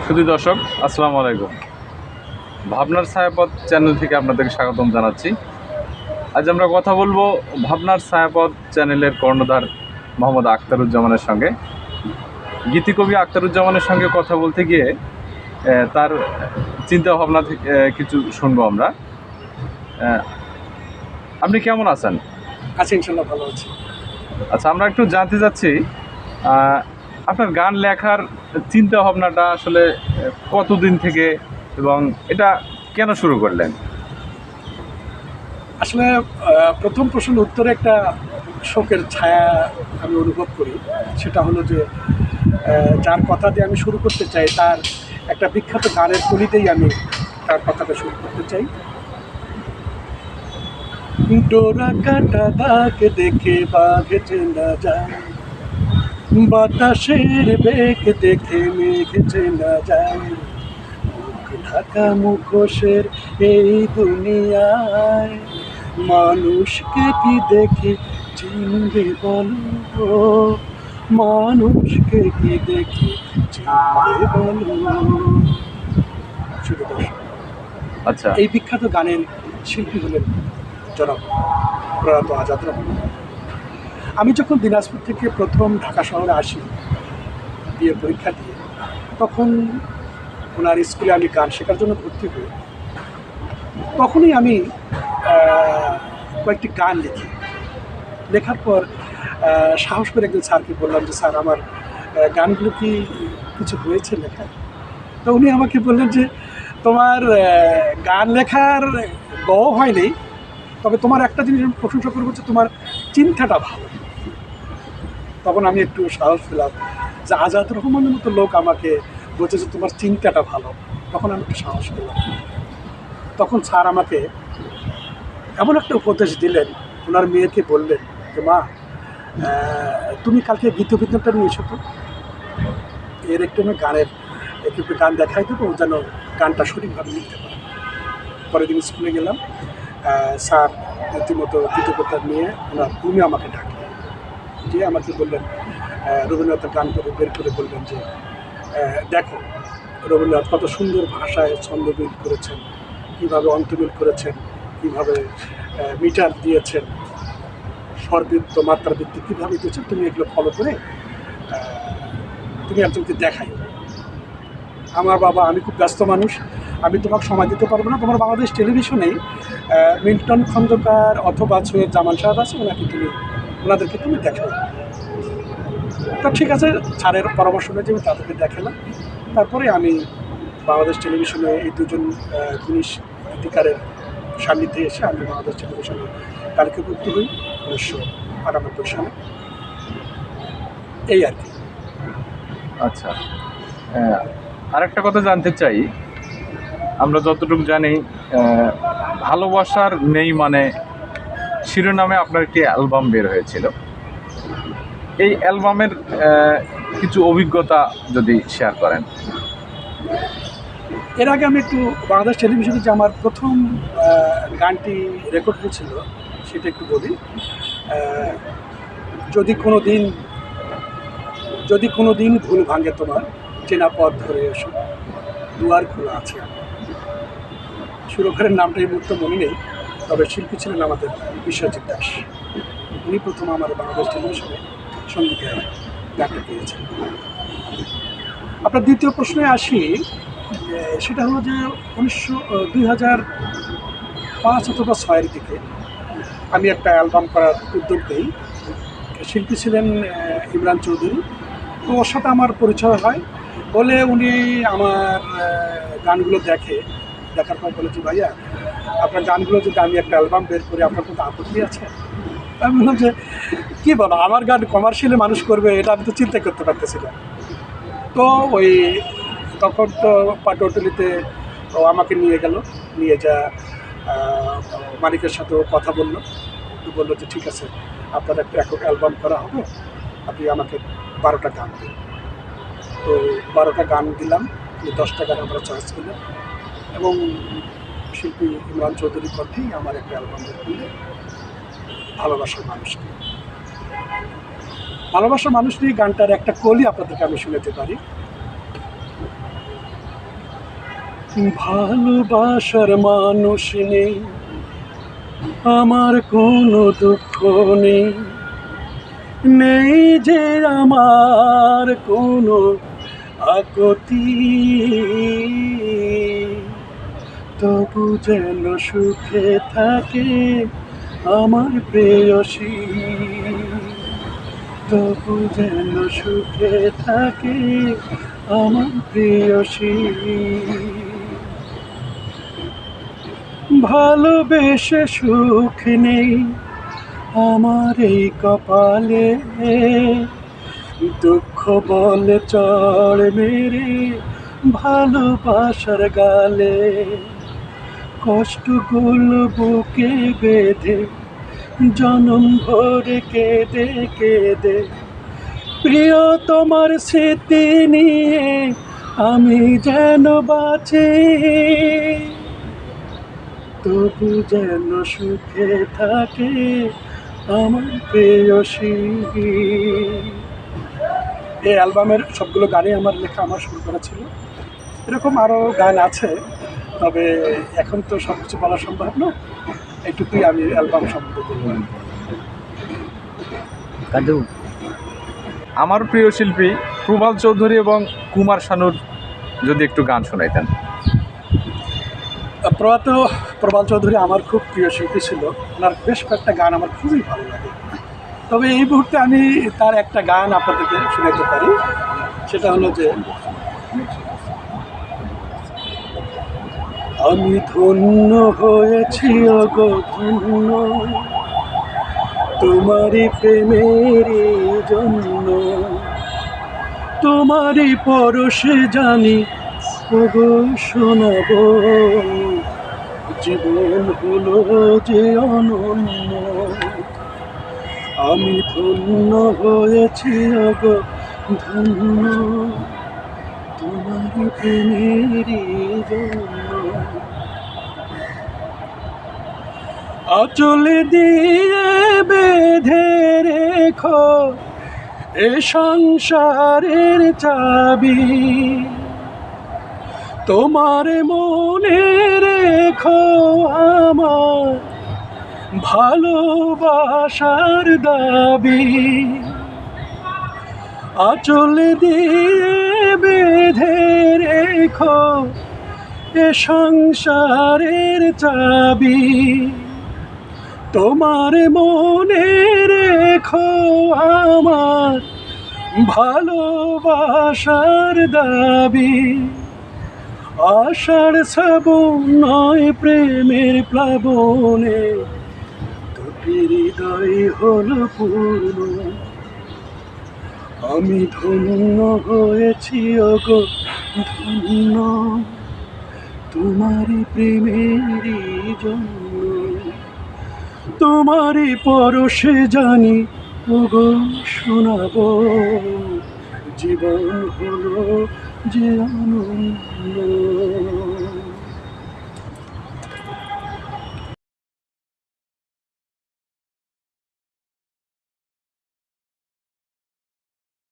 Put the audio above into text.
শুধু দর্শক, আসসালামু আলাইকুম। ভাবনার ছায়াপথ চ্যানেল থেকে আপনাদেরকে স্বাগতম জানাচ্ছি। আজ আমরা কথা বলবো ভাবনার ছায়াপথ চ্যানেলের কর্ণধার মোহাম্মদ আখতারুজ্জামানের সঙ্গে। গীতিকবি আখতারুজ্জামানের সঙ্গে কথা বলতে গিয়ে তার চিন্তা ভাবনা থেকে কিছু শুনবো আমরা। আপনি কেমন আছেন? আছি, ইনশাল্লাহ ভালো আছি। আচ্ছা, আমরা একটু জানতে চাচ্ছি আপনার গান লেখার চিন্তা ভাবনাটা আসলে কতদিন থেকে এবং এটা কেন শুরু করলেন? আসলে প্রথম প্রশ্নের উত্তরে একটা শোকের ছায়া আমি অনুভব করি। সেটা হলো যে যার কথা দিয়ে আমি শুরু করতে চাই তার একটা বিখ্যাত গানের কলিতেই আমি তার কথাটা শুরু করতে চাই। ডোরা কাটা দাগ দেখে বাঘ চেনা যায়, বাতাসের বেগ দেখে মেঘ চেনা যায়, মুখ ঢাকা মুখোশের এই দুনিয়ায় মানুষকে কি দেখে চিনবে বলো, মানুষকে কি দেখে চিনবে বলো। শুধু দর্শক, আচ্ছা, এই বিখ্যাত গানের শিল্পী হলেন জনাব প্রয়াত আজাদ রহমান। আমি যখন দিনাজপুর থেকে প্রথম ঢাকা শহরে আসি বিয়ে পরীক্ষা দিয়ে, তখন ওনার স্কুলে আমি গান শেখার জন্য ভর্তি হই। তখনই আমি কয়েকটি গান লিখি। লেখার পর সাহস করে একদিন স্যারকে বললাম যে স্যার, আমার গানগুলো কি কিছু হয়েছে লেখা? তো উনি আমাকে বললেন যে তোমার গান লেখার হয়নি, তবে তোমার একটা জিনিস আমি প্রশংসা করবো যে তোমার চিন্তাটা ভালো। তখন আমি একটু সাহস পেলাম যে আজাদ রহমানের মতো লোক আমাকে বলছে যে তোমার চিন্তাটা ভালো। তখন আমি একটু সাহস পেলাম। তখন স্যার আমাকে এমন একটা উপদেশ দিলেন, ওনার মেয়েকে বললেন যে মা, তুমি কালকে গীতবিজ্ঞানটা নিয়ে এসো তো, এর একটু আমি একটু গান দেখাই দেবো যেন গানটা সঠিকভাবে লিখতে পারে। পরের দিন স্কুলে গেলাম, স্যার রীতিমতো গীতবিজ্ঞান নিয়ে ওনার রুমে আমাকে ডাকলেন, দিয়ে আমাকে বললেন, রবীন্দ্রনাথের গান করে বের করে বললেন যে দেখো রবীন্দ্রনাথ কত সুন্দর ভাষায় ছন্দবিল করেছেন, কীভাবে অন্তমিল করেছেন, কীভাবে মিটার দিয়েছেন, স্বরবৃত্ত মাত্রাবৃত্তি কীভাবে দিয়েছেন, তুমি এগুলো ফলো করে তুমি একজনকে দেখাই। আমার বাবা, আমি খুব ব্যস্ত মানুষ, আমি তোমাকে সময় দিতে পারবো না, তোমার বাংলাদেশ টেলিভিশনেই মিল্টন খন্দকার অথবা সৈয়দ জামান সাহেব আছে, ওনাদেরকে তুমি দেখাও। তা ঠিক আছে, স্যারের পরামর্শ অনুযায়ী আমি তাদেরকে দেখালাম। তারপরে আমি বাংলাদেশ টেলিভিশনে এই দুজন জিনিস গীতিকারের সান্নিধ্যে এসে আমি বাংলাদেশ টেলিভিশনে তালিকাভুক্ত হই 1998 সালে। এই আর কি। আচ্ছা, আরেকটা কথা জানতে চাই। আমরা যতটুকু জানি ভালোবাসার নেই মানে শিরোনামে আপনার একটি অ্যালবাম বের হয়েছিল। এই অ্যালবামের কিছু অভিজ্ঞতা যদি শেয়ার করেন। এর আগে আমি একটু বাংলাদেশ টেলিভিশনে যে আমার প্রথম গানটি রেকর্ড হয়েছিল সেটা একটু বলি। যদি কোনো দিন ভুল ভাঙে তোমার, চেনা পথ ধরে এসো, দুয়ার খোলা আছে। সুরকারের নামটা এই মুহূর্তে মনে নেই, তবে শিল্পী ছিলেন আমাদের বিশ্বজিৎ দাস। উনি প্রথম আমাদের বাংলাদেশ টেলিভিশনে সঙ্গীতের গানটা পেয়েছেন। আপনার দ্বিতীয় প্রশ্নে আসি, সেটা হলো যে 2005 অথবা 2006 দিকে আমি একটা অ্যালবাম করার উদ্যোগ দিই। শিল্পী ছিলেন ইমরান চৌধুরী। তো ওর সাথে আমার পরিচয় হয় বলে উনি আমার গানগুলো দেখার পর বলেছি, ভাইয়া আপনার গানগুলো যদি আমি একটা অ্যালবাম বের করি আপনার কোনো আপত্তি আছে? আমি বললাম যে কী বলো, আমার গান কমার্শিয়ালি মানুষ করবে এটা আমি তো চিন্তা করতে পারতেছি না। তো তখন তো পাটোয়াটুলিতে আমাকে নিয়ে যা মালিকের সাথেও কথা বললো যে ঠিক আছে, আপনার একটা একক অ্যালবাম করা হবে, আপনি আমাকে 12টা গান দিন। তো 12টা গান দিলাম, 10টা গান আমরা চয়েস করলাম এবং শিল্পী ইমরান চৌধুরীর কণ্ঠেই আমার একটা অ্যালবাম বের করলে ভালোবাসার মানুষ নিয়ে গানটার একটা কলি আপনাদেরকে আমি শুনাতে পারি। ভালোবাসার মানুষ নেই, আমার কোনো দুঃখ নেই, নেই যে আমার কোনো আকতি, তবু যেন সুখে থাকে আমার প্রেয়সী, তবু যেন সুখে থাকে আমার প্রেয়সী। ভালোবেসে সুখ নেই আমার এই কপালে, দুঃখ বলে চড় মেরে ভালোবাসার গালে, কষ্টগুলো বুকে বেঁধে জনম ভরে কেঁদে কেঁদে, প্রিয় তোমার স্মৃতি নিয়ে আমি যেন বাঁচি, তবু যেন সুখে থাকে আমার প্রেয়সী। এই অ্যালবামের সবগুলো গানই আমার লেখা, আমার শুরু করা ছিল। এরকম আরও গান আছে, তবে এখন তো সব কিছু বলা সম্ভব না, এইটুকুই আমি অ্যালবাম সম্পর্কে বলব। আমার প্রিয় শিল্পী প্রবাল চৌধুরী এবং কুমার শানুর যদি একটু গান শোনাইতেন। প্রয়াত প্রবাল চৌধুরী আমার খুব প্রিয় শিল্পী ছিল, ওনার বেশ কয়েকটা গান আমার খুবই ভালো লাগে। তবে এই মুহূর্তে আমি তার একটা গান আপনাদেরকে শোনাতে পারি, সেটা হলো যে আমি ধন্য হয়েছি ওগো ধন্য, তোমারই প্রেমেরই জন্য, তোমারই পরশে জানি ওগো শোনাবো, জীবন হলো যে অনন্য। আমি ধন্য হয়েছি ওগো ধন্য, তোমারই প্রেমেরই জন্য। আঁচলে দিয়ে বেঁধে রেখো এ সংসারের চাবি, তোমার মনে রেখো আমার ভালোবাসার দাবি, আঁচলে দিয়ে বেঁধে রেখো এ সংসারের চাবি, তোমার মনে রেখো আমার ভালোবাসার দাবি। আষাঢ় শ্রাবণ নয় প্রেমের প্লাবনে, দুটি হৃদয় হলো পূর্ণ। আমি ধন্য হয়েছি ওগো ধন্য, তোমারই প্রেমেরই জন্য, তোমারই পরশে জানি ওগো শোনাবো, জীবন হলো যে অনন্য।